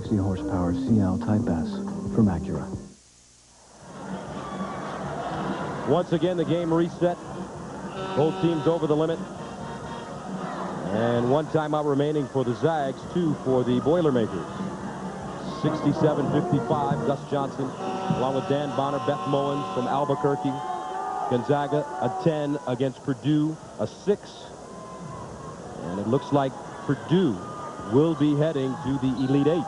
160 horsepower CL Type S from Acura. Once again, the game reset. Both teams over the limit. And 1 timeout remaining for the Zags, 2 for the Boilermakers. 67-55, Gus Johnson, along with Dan Bonner, Beth Mowins from Albuquerque. Gonzaga, a 10 against Purdue, a 6. And it looks like Purdue will be heading to the Elite 8.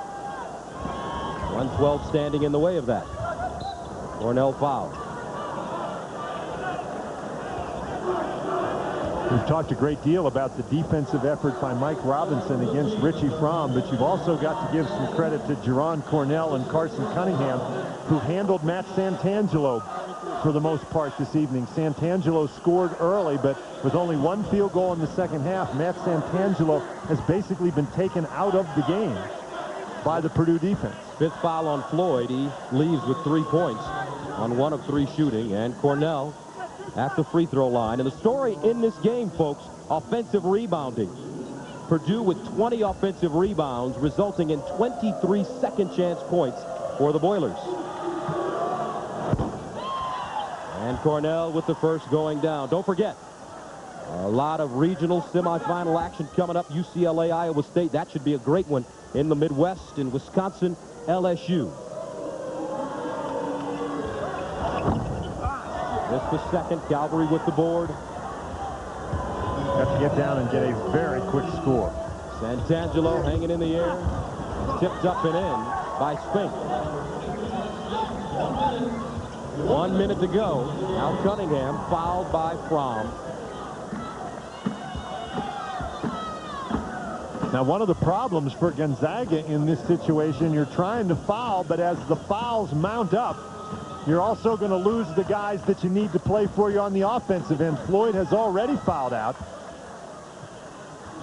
112 standing in the way of that. Cornell foul. We've talked a great deal about the defensive effort by Mike Robinson against Richie Fromm, but you've also got to give some credit to Jerron Cornell and Carson Cunningham, who handled Matt Santangelo for the most part this evening. Santangelo scored early, but with only 1 field goal in the second half, Matt Santangelo has basically been taken out of the game by the Purdue defense. 5th foul on Floyd. He leaves with 3 points on 1 of 3 shooting, and Cornell at the free throw line. And the story in this game, folks, offensive rebounding. Purdue with 20 offensive rebounds, resulting in 23 second chance points for the Boilers. And Cornell with the first going down. Don't forget, a lot of regional semifinal action coming up. UCLA, Iowa State. That should be a great one in the Midwest. In Wisconsin, LSU. Just the second. Calvary with the board. Have to get down and get a very quick score. Santangelo hanging in the air. Tipped up and in by Spink. 1 minute to go. Now Cunningham fouled by Fromm. Now, one of the problems for Gonzaga in this situation, you're trying to foul, but as the fouls mount up, you're also going to lose the guys that you need to play for you on the offensive end. Floyd has already fouled out.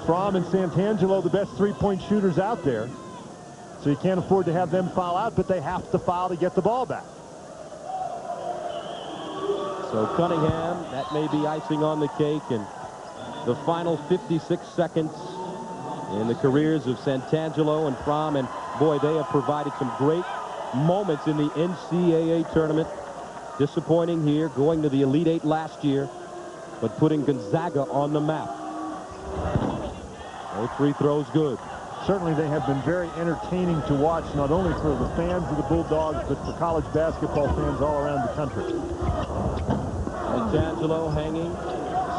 Fromm and Santangelo, the best three-point shooters out there. So you can't afford to have them foul out, but they have to foul to get the ball back. So Cunningham, that may be icing on the cake, and the final 56 seconds in the careers of Santangelo and Fromm, and boy, they have provided some great moments in the NCAA tournament. Disappointing here, going to the Elite 8 last year, but putting Gonzaga on the map. No free throws good. Certainly they have been very entertaining to watch, not only for the fans of the Bulldogs, but for college basketball fans all around the country. Santangelo hanging.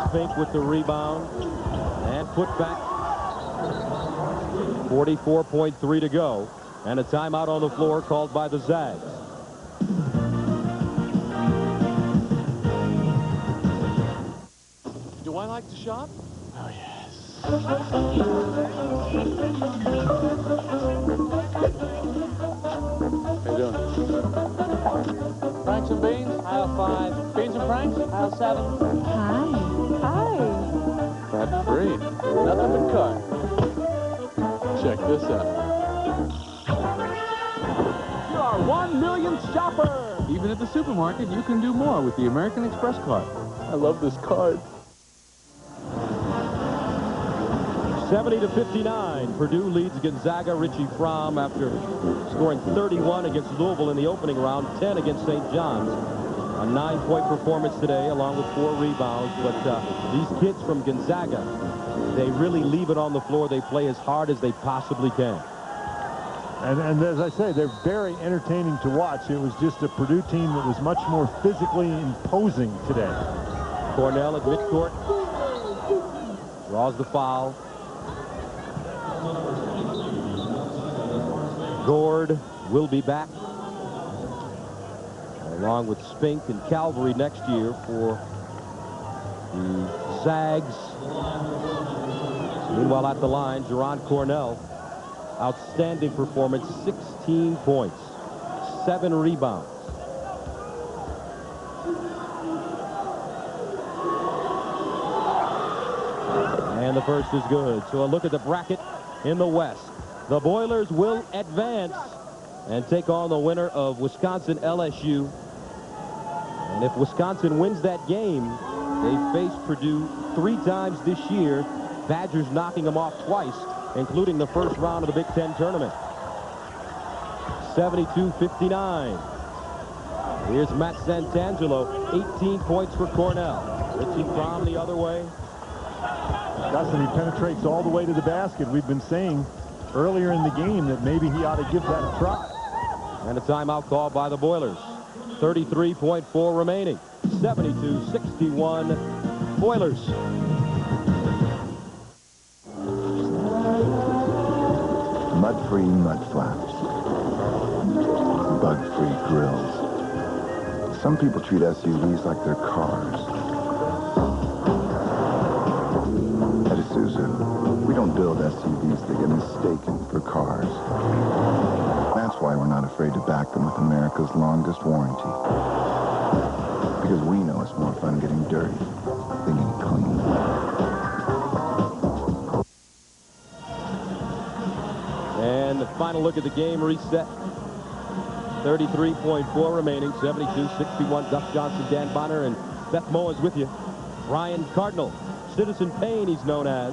Spink with the rebound. And put back. 44.3 to go. And a timeout on the floor called by the Zags. Do I like to shop? Oh, yes. How you doing? Franks and beans, aisle 5. Beans and franks, aisle 7. Hi. Hi. Fat free. Nothing but cut. Check this out. You are 1 million shopper. Even at the supermarket, you can do more with the American Express card. I love this card. 70-59. Purdue leads Gonzaga. Richie Fromm, after scoring 31 against Louisville in the opening round, 10 against St. John's. A 9-point performance today, along with 4 rebounds. But these kids from Gonzaga, they really leave it on the floor. They play as hard as they possibly can. And as I say, they're very entertaining to watch. It was just a Purdue team that was much more physically imposing today. Cornell at midcourt. Draws the foul. Gord will be back, along with Spink and Calvary next year for the Zags. Meanwhile, at the line, Jerron Cornell. Outstanding performance, 16 points, 7 rebounds. And the first is good. So a look at the bracket in the West. The Boilers will advance and take on the winner of Wisconsin-LSU. And if Wisconsin wins that game, they face Purdue 3 times this year. Badgers knocking them off twice, including the first round of the Big Ten tournament. 72-59. Here's Matt Santangelo, 18 points for Cornell. Richie Fromm the other way. Dustin, he penetrates all the way to the basket. We've been saying earlier in the game that maybe he ought to give that a try. And a timeout called by the Boilers. 33.4 remaining. 72-61 Boilers. Mud-free mud flaps. Bug-free grills. Some people treat SUVs like they're cars. At Isuzu, we don't build SUVs that get mistaken for cars. That's why we're not afraid to back them with America's longest warranty. Because we know it's more fun getting dirty than getting clean. And the final look at the game reset. 33.4 remaining, 72-61. Gus Johnson, Dan Bonner, and Beth Mowins with you. Ryan Cardinal, Citizen Payne he's known as.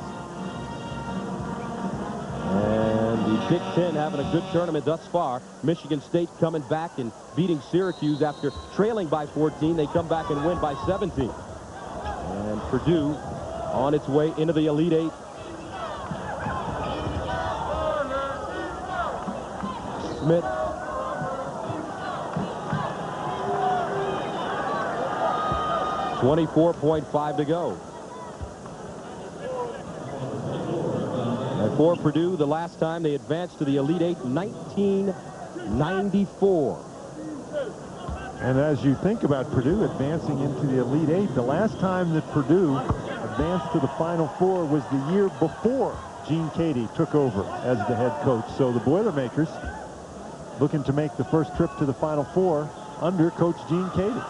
And the Big Ten having a good tournament thus far. Michigan State coming back and beating Syracuse after trailing by 14. They come back and win by 17. And Purdue on its way into the Elite Eight. Smith. .5 to go. And for Purdue, the last time they advanced to the Elite Eight, 1994. And as you think about Purdue advancing into the Elite Eight, the last time that Purdue advanced to the Final Four was the year before Gene Keady took over as the head coach. So the Boilermakers looking to make the first trip to the Final Four under Coach Gene Keady.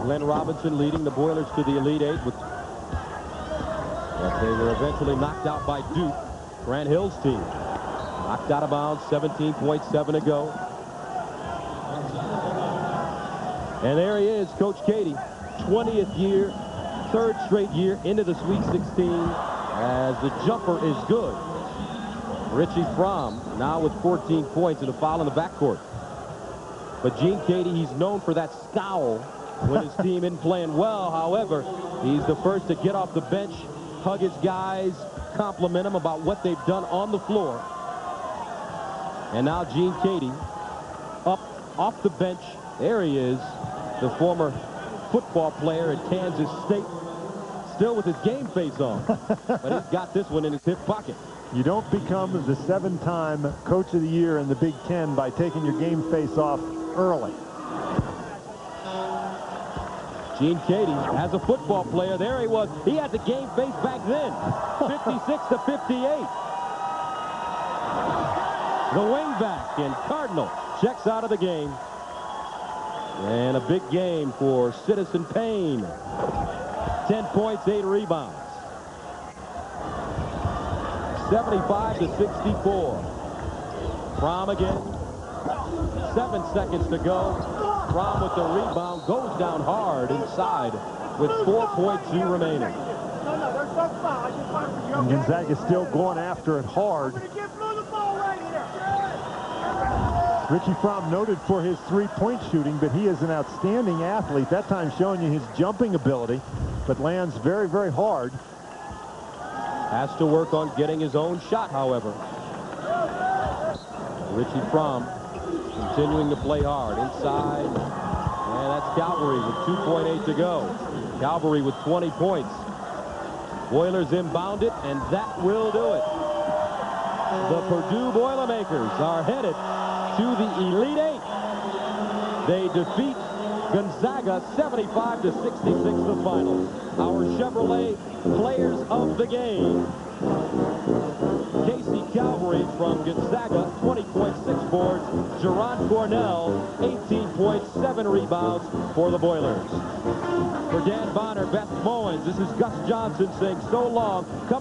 Glenn Robinson leading the Boilers to the Elite Eight. But they were eventually knocked out by Duke. Grant Hill's team knocked out of bounds, 17.7 to go. And there he is, Coach Keady, 20th year, third straight year into the Sweet 16 as the jumper is good. Richie Fromm now with 14 points and a foul in the backcourt. But Gene Keady, he's known for that scowl when his team isn't playing well. However, he's the first to get off the bench, hug his guys, compliment them about what they've done on the floor. And now Gene Keady up off the bench. There he is, the former football player at Kansas State, still with his game face on. But he's got this one in his hip pocket. You don't become the 7-time Coach of the Year in the Big Ten by taking your game face off early. Gene Keady, as a football player, there he was. He had the game face back then. 56-58. The wingback, and Cardinal checks out of the game. And a big game for Citizen Payne. 10 points, 8 rebounds. 75-64. Fromm again. 7 seconds to go. Fromm with the rebound, goes down hard inside with 4.2 remaining. And Gonzaga still going after it hard. Richie Fromm noted for his three-point shooting, but he is an outstanding athlete. That time showing you his jumping ability, but lands very, very hard. Has to work on getting his own shot, however. Richie Fromm continuing to play hard inside. And that's Calvary with 2.8 to go. Calvary with 20 points. Boilers inbound it, and that will do it. The Purdue Boilermakers are headed to the Elite Eight. They defeat Gonzaga 75-66 the finals. Our Chevrolet players of the game. Casey Calvary from Gonzaga, 20.6 boards. Jerron Cornell, 18.7 rebounds for the Boilers. For Dan Bonner, Beth Mowins, this is Gus Johnson saying so long. Coming